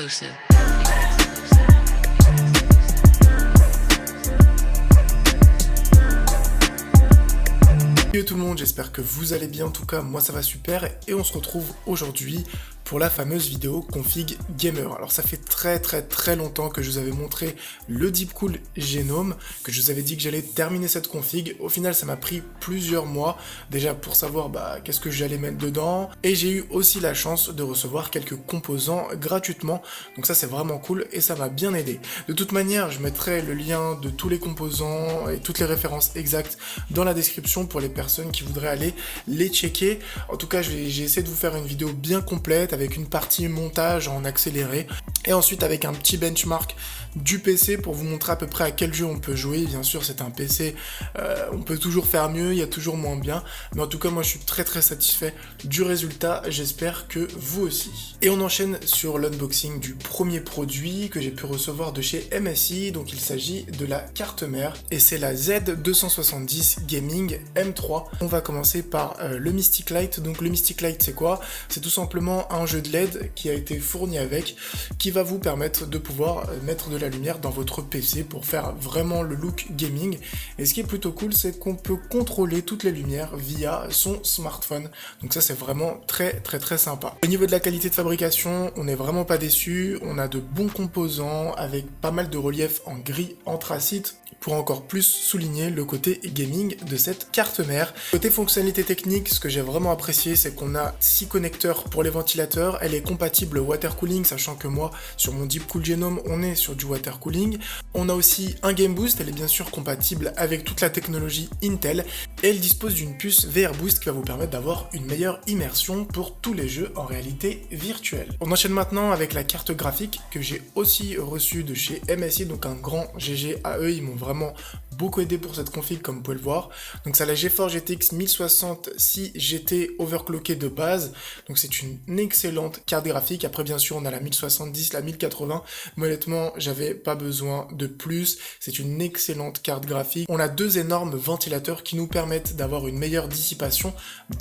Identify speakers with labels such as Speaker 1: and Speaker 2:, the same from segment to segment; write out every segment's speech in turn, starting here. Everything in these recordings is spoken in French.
Speaker 1: exclusive.
Speaker 2: Salut tout le monde, j'espère que vous allez bien, en tout cas moi ça va super et on se retrouve aujourd'hui pour la fameuse vidéo config gamer. Alors ça fait très longtemps que je vous avais montré le Deepcool Genome, que je vous avais dit que j'allais terminer cette config. Au final ça m'a pris plusieurs mois déjà pour savoir qu'est-ce que j'allais mettre dedans, et j'ai eu aussi la chance de recevoir quelques composants gratuitement, donc ça c'est vraiment cool et ça m'a bien aidé. De toute manière je mettrai le lien de tous les composants et toutes les références exactes dans la description pour les personnes qui voudraient aller les checker. En tout cas j'ai essayé de vous faire une vidéo bien complète avec une partie montage en accéléré et ensuite avec un petit benchmark du PC pour vous montrer à peu près à quel jeu on peut jouer. Bien sûr c'est un PC, on peut toujours faire mieux, il y a toujours moins bien, mais en tout cas moi je suis très satisfait du résultat, j'espère que vous aussi. Et on enchaîne sur l'unboxing du premier produit que j'ai pu recevoir de chez MSI, donc il s'agit de la carte mère et c'est la Z270 Gaming M3. On va commencer par le Mystic Light. Donc le Mystic Light c'est quoi? C'est tout simplement un jeu de LED qui a été fourni avec, qui va vous permettre de pouvoir mettre de la lumière dans votre PC pour faire vraiment le look gaming. Et ce qui est plutôt cool, c'est qu'on peut contrôler toutes les lumières via son smartphone. Donc ça c'est vraiment très sympa. Au niveau de la qualité de fabrication, on n'est vraiment pas déçu. On a de bons composants avec pas mal de relief en gris anthracite pour encore plus souligner le côté gaming de cette carte mère. Côté fonctionnalité technique, ce que j'ai vraiment apprécié, c'est qu'on a 6 connecteurs pour les ventilateurs. Elle est compatible water cooling, sachant que moi, sur mon Deepcool Genome, on est sur du water cooling. On a aussi un Game Boost, elle est bien sûr compatible avec toute la technologie Intel. Et elle dispose d'une puce VR Boost qui va vous permettre d'avoir une meilleure immersion pour tous les jeux en réalité virtuelle. On enchaîne maintenant avec la carte graphique que j'ai aussi reçue de chez MSI, donc un grand GG à eux, ils m'ont vraiment beaucoup aidé pour cette config comme vous pouvez le voir. Donc c'est la GeForce GTX 1060 Ti GT overclockée de base, donc c'est une excellente carte graphique. Après bien sûr on a la 1070, la 1080, mais honnêtement j'avais pas besoin de plus, c'est une excellente carte graphique. On a deux énormes ventilateurs qui nous permettent d'avoir une meilleure dissipation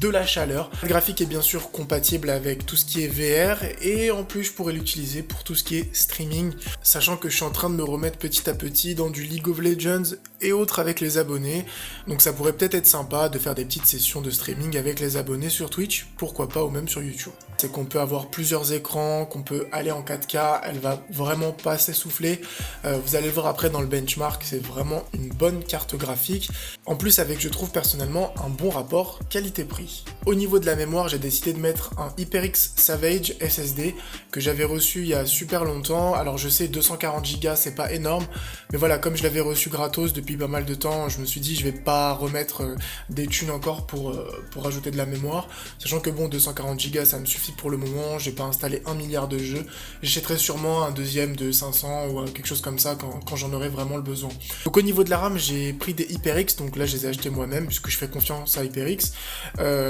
Speaker 2: de la chaleur. La graphique est bien sûr compatible avec tout ce qui est VR et en plus je pourrais l'utiliser pour tout ce qui est streaming, sachant que je suis en train de me remettre petit à petit dans du League of Legends et autres avec les abonnés, donc ça pourrait peut-être être sympa de faire des petites sessions de streaming avec les abonnés sur Twitch, pourquoi pas, ou même sur YouTube. C'est qu'on peut avoir plusieurs écrans, qu'on peut aller en 4K, elle va vraiment pas s'essouffler, vous allez le voir après dans le benchmark, c'est vraiment une bonne carte graphique, en plus avec, je trouve personnellement, un bon rapport qualité-prix. Au niveau de la mémoire, j'ai décidé de mettre un HyperX Savage SSD que j'avais reçu il y a super longtemps. Alors je sais 240 Go c'est pas énorme, mais voilà, comme je l'avais reçu gratos depuis pas mal de temps, je me suis dit je vais pas remettre des thunes encore pour rajouter de la mémoire, sachant que bon 240 Go ça me suffit pour le moment, j'ai pas installé 1 milliard de jeux, j'achèterai sûrement un deuxième de 500 ou quelque chose comme ça quand j'en aurai vraiment le besoin. Donc au niveau de la RAM, j'ai pris des HyperX, donc là je les ai achetés moi-même puisque je fais confiance à HyperX.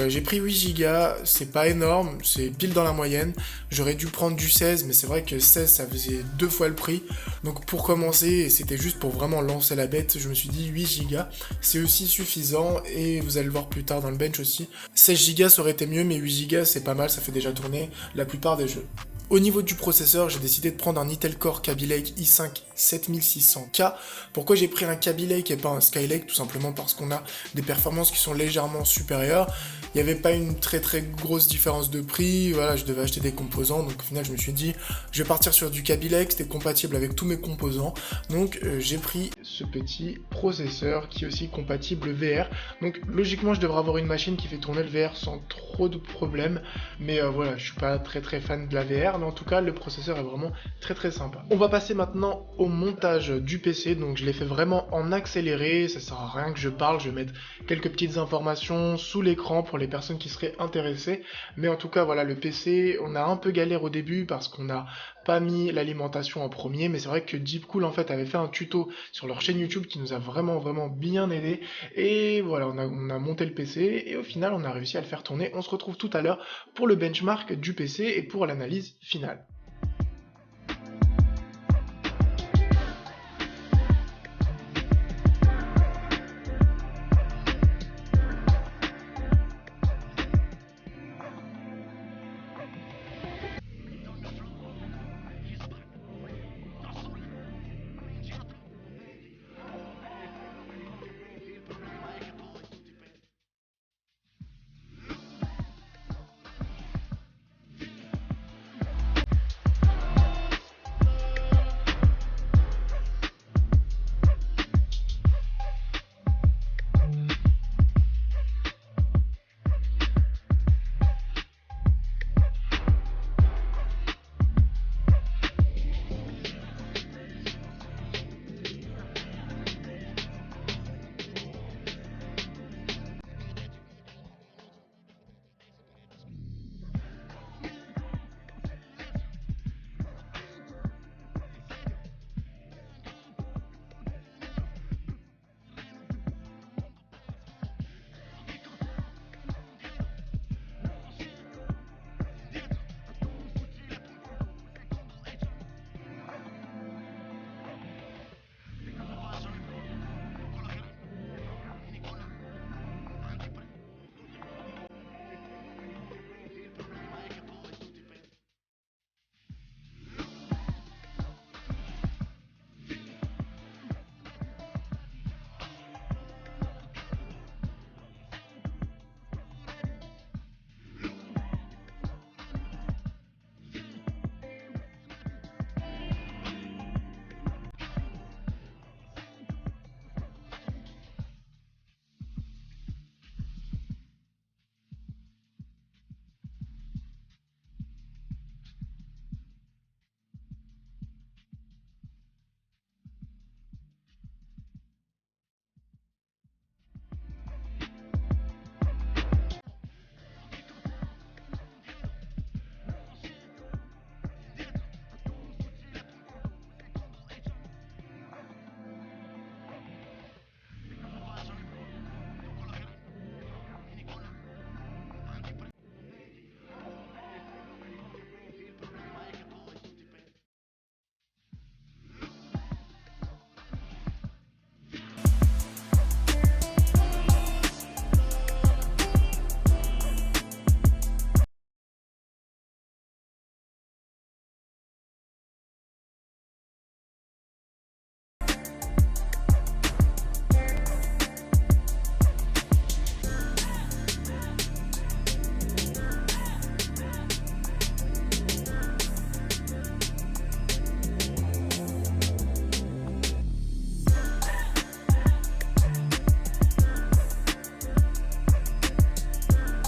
Speaker 2: J'ai pris 8 Go, c'est pas énorme, c'est pile dans la moyenne, j'aurais dû prendre du 16, mais c'est vrai que 16 ça faisait 2 fois le prix, donc pour commencer, et c'était juste pour vraiment lancer la bête, je me suis dit 8 Go, c'est aussi suffisant, et vous allez le voir plus tard dans le bench aussi. 16 Go ça aurait été mieux, mais 8 Go c'est pas mal, ça fait déjà tourner la plupart des jeux. Au niveau du processeur, j'ai décidé de prendre un Intel Core Kaby Lake i5 7600K. Pourquoi j'ai pris un Kaby Lake et pas un Skylake? Tout simplement parce qu'on a des performances qui sont légèrement supérieures. Il n'y avait pas une très grosse différence de prix, voilà, je devais acheter des composants, donc au final je me suis dit, je vais partir sur du Kaby Lake, c'était compatible avec tous mes composants, donc j'ai pris ce petit processeur qui est aussi compatible VR, donc logiquement je devrais avoir une machine qui fait tourner le VR sans trop de problèmes, mais voilà, je suis pas très fan de la VR, mais en tout cas le processeur est vraiment très sympa. On va passer maintenant au montage du PC, donc je l'ai fait vraiment en accéléré, ça sert à rien que je parle, je vais mettre quelques petites informations sous l'écran pour les personnes qui seraient intéressées, mais en tout cas voilà, le PC, on a un peu galère au début parce qu'on n'a pas mis l'alimentation en premier, mais c'est vrai que Deepcool en fait avait fait un tuto sur leur chaîne YouTube qui nous a vraiment bien aidé, et voilà, on a monté le PC et au final on a réussi à le faire tourner. On se retrouve tout à l'heure pour le benchmark du PC et pour l'analyse finale.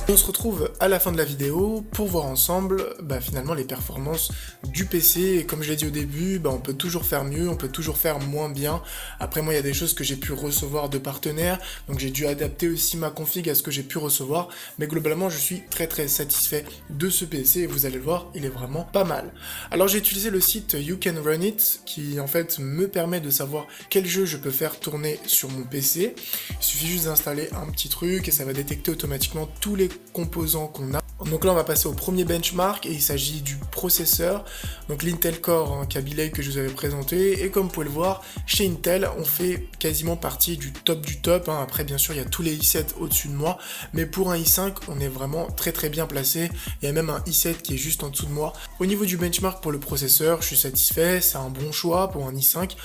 Speaker 2: On se retrouve à la fin de la vidéo pour voir ensemble finalement les performances du PC. Et comme je l'ai dit au début, on peut toujours faire mieux, on peut toujours faire moins bien. Après moi il y a des choses que j'ai pu recevoir de partenaires, donc j'ai dû adapter aussi ma config à ce que j'ai pu recevoir. Mais globalement je suis très satisfait de ce PC et vous allez le voir, il est vraiment pas mal. Alors j'ai utilisé le site You Can Run It qui en fait me permet de savoir quel jeu je peux faire tourner sur mon PC. Il suffit juste d'installer un petit truc et ça va détecter automatiquement tous les composants qu'on a. Donc là on va passer au premier benchmark et il s'agit du processeur, donc l'Intel Core Kaby Lake que je vous avais présenté, et comme vous pouvez le voir, chez Intel on fait quasiment partie du top, après bien sûr il y a tous les i7 au-dessus de moi, mais pour un i5 on est vraiment très bien placé, il y a même un i7 qui est juste en dessous de moi. Au niveau du benchmark pour le processeur, je suis satisfait, c'est un bon choix pour un i5,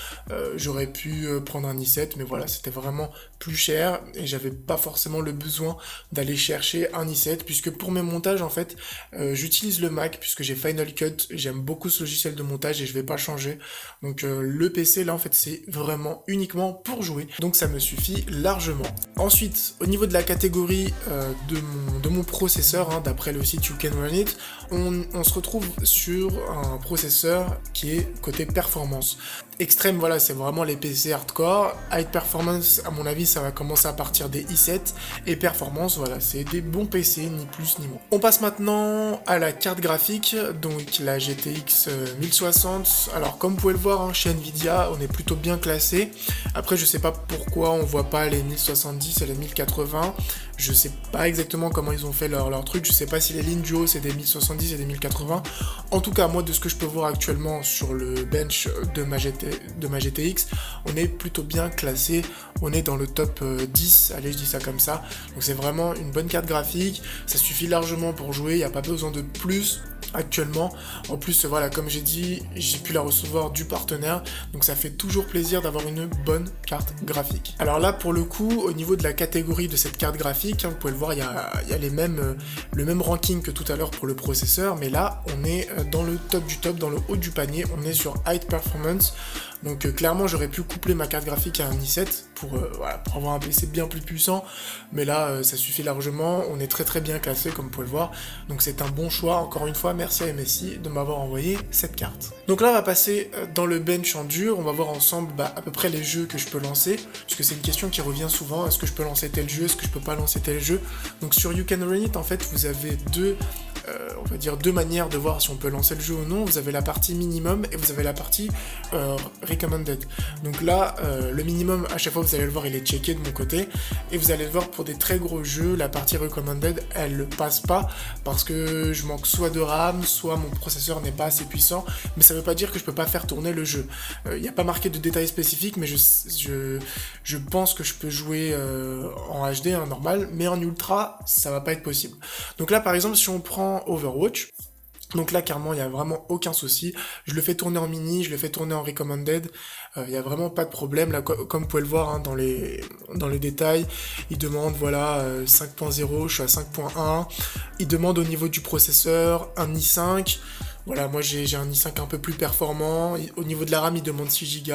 Speaker 2: j'aurais pu prendre un i7, mais voilà, c'était vraiment plus cher et j'avais pas forcément le besoin d'aller chercher un i7, puisque pour mes montages en fait j'utilise le Mac puisque j'ai Final Cut, j'aime beaucoup ce logiciel de montage et je vais pas changer, donc le PC là en fait c'est vraiment uniquement pour jouer, donc ça me suffit largement. Ensuite au niveau de la catégorie de mon processeur, d'après le site You Can Run It, on se retrouve sur un processeur qui est côté performance. Extrême, voilà, c'est vraiment les PC hardcore. High performance, à mon avis, ça va commencer à partir des i7. Et performance, voilà, c'est des bons PC, ni plus ni moins. On passe maintenant à la carte graphique, donc la GTX 1060. Alors, comme vous pouvez le voir, chez Nvidia, on est plutôt bien classé. Après, je sais pas pourquoi on voit pas les 1070 et les 1080. Je sais pas exactement comment ils ont fait leur truc. Je sais pas si les lignes du haut, c'est des 1070 et des 1080. En tout cas, moi, de ce que je peux voir actuellement sur le bench de ma GTX, on est plutôt bien classé, on est dans le top 10, allez je dis ça comme ça, donc c'est vraiment une bonne carte graphique, ça suffit largement pour jouer, il n'y a pas besoin de plus actuellement. En plus voilà, comme j'ai dit, j'ai pu la recevoir du partenaire, donc ça fait toujours plaisir d'avoir une bonne carte graphique. Alors là pour le coup, au niveau de la catégorie de cette carte graphique, vous pouvez le voir, il y a le même ranking que tout à l'heure pour le processeur, mais là on est dans le top du top, dans le haut du panier, on est sur High Performance. Donc clairement j'aurais pu coupler ma carte graphique à un i7 pour avoir un PC bien plus puissant, mais là ça suffit largement, on est très bien classé comme vous pouvez le voir, donc c'est un bon choix. Encore une fois, merci à MSI de m'avoir envoyé cette carte. Donc là on va passer dans le bench en dur, on va voir ensemble à peu près les jeux que je peux lancer, puisque c'est une question qui revient souvent, est-ce que je peux lancer tel jeu, est-ce que je peux pas lancer tel jeu. Donc sur You Can Run It en fait vous avez on va dire deux manières de voir si on peut lancer le jeu ou non. Vous avez la partie minimum et vous avez la partie recommended. Donc là, le minimum, à chaque fois vous allez le voir, il est checké de mon côté, et vous allez le voir pour des très gros jeux, la partie recommended, elle ne passe pas parce que je manque soit de RAM, soit mon processeur n'est pas assez puissant, mais ça veut pas dire que je peux pas faire tourner le jeu. Il n'y a pas marqué de détails spécifiques, mais je pense que je peux jouer en HD, normal, mais en ultra, ça va pas être possible. Donc là, par exemple, si on prend Overwatch, donc là clairement il n'y a vraiment aucun souci, je le fais tourner en mini, je le fais tourner en recommended, il n'y a vraiment pas de problème. Là comme vous pouvez le voir dans les détails, il demande voilà 5.0, je suis à 5.1, il demande au niveau du processeur un i5. Voilà, moi j'ai un i5 un peu plus performant, au niveau de la RAM il demande 6 Go,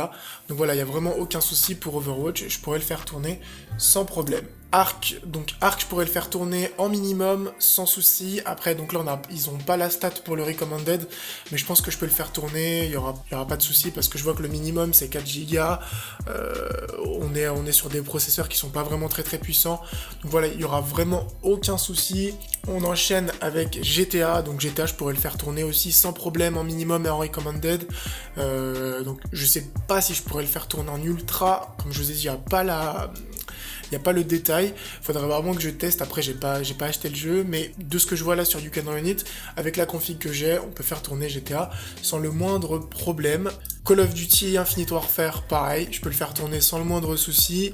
Speaker 2: donc voilà, il n'y a vraiment aucun souci pour Overwatch, je pourrais le faire tourner sans problème. Arc, je pourrais le faire tourner en minimum sans souci. Après donc là ils ont pas la stat pour le recommended, mais je pense que je peux le faire tourner, il y aura pas de souci parce que je vois que le minimum c'est 4 Go. On est sur des processeurs qui sont pas vraiment très puissants. Donc voilà, il y aura vraiment aucun souci. On enchaîne avec GTA, donc GTA je pourrais le faire tourner aussi sans problème en minimum et en recommended. Donc je sais pas si je pourrais le faire tourner en ultra, comme je vous ai dit, il n'y a pas le détail, il faudrait vraiment que je teste. Après j'ai pas acheté le jeu, mais de ce que je vois là sur You Can Run It, avec la config que j'ai, on peut faire tourner GTA sans le moindre problème. Call of Duty Infinite Warfare, pareil, je peux le faire tourner sans le moindre souci.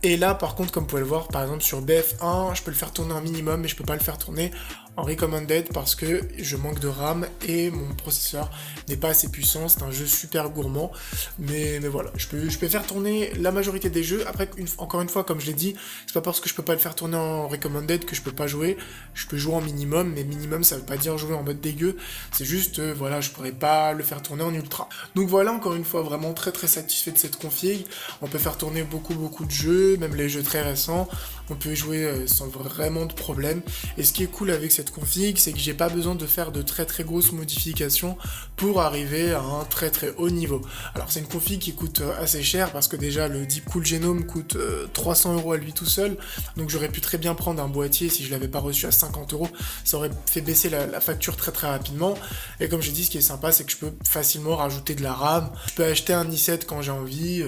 Speaker 2: Et là par contre, comme vous pouvez le voir, par exemple sur BF1, je peux le faire tourner en minimum, mais je peux pas le faire tourner en recommended parce que je manque de RAM et mon processeur n'est pas assez puissant. C'est un jeu super gourmand, mais voilà, je peux faire tourner la majorité des jeux. Après, encore une fois, comme je l'ai dit, c'est pas parce que je peux pas le faire tourner en recommended que je peux pas jouer. Je peux jouer en minimum, mais minimum ça veut pas dire jouer en mode dégueu, c'est juste voilà, je pourrais pas le faire tourner en ultra. Donc voilà, encore une fois, vraiment très satisfait de cette config. On peut faire tourner beaucoup de jeux, même les jeux très récents, on peut y jouer sans vraiment de problème. Et ce qui est cool avec cette config, c'est que j'ai pas besoin de faire de très très grosses modifications pour arriver à un très très haut niveau. Alors c'est une config qui coûte assez cher parce que déjà le Deep Cool Genome coûte 300 € à lui tout seul, donc j'aurais pu très bien prendre un boîtier si je l'avais pas reçu à 50 €, ça aurait fait baisser la facture très très rapidement. Et comme j'ai dit, ce qui est sympa, c'est que je peux facilement rajouter de la RAM, je peux acheter un i7 quand j'ai envie,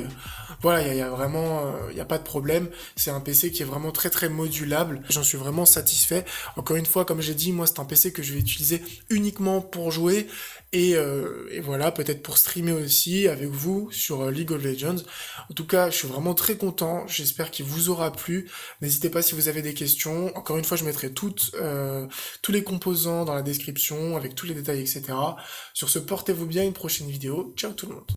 Speaker 2: voilà, il y a vraiment, il y a pas de problème. C'est un PC qui est vraiment très très modulable. J'en suis vraiment satisfait. Encore une fois, comme j'ai dit, moi c'est un PC que je vais utiliser uniquement pour jouer et voilà, peut-être pour streamer aussi avec vous sur League of Legends. En tout cas, je suis vraiment très content. J'espère qu'il vous aura plu. N'hésitez pas si vous avez des questions. Encore une fois, je mettrai tous les composants dans la description avec tous les détails, etc. Sur ce, portez-vous bien. Une prochaine vidéo. Ciao tout le monde.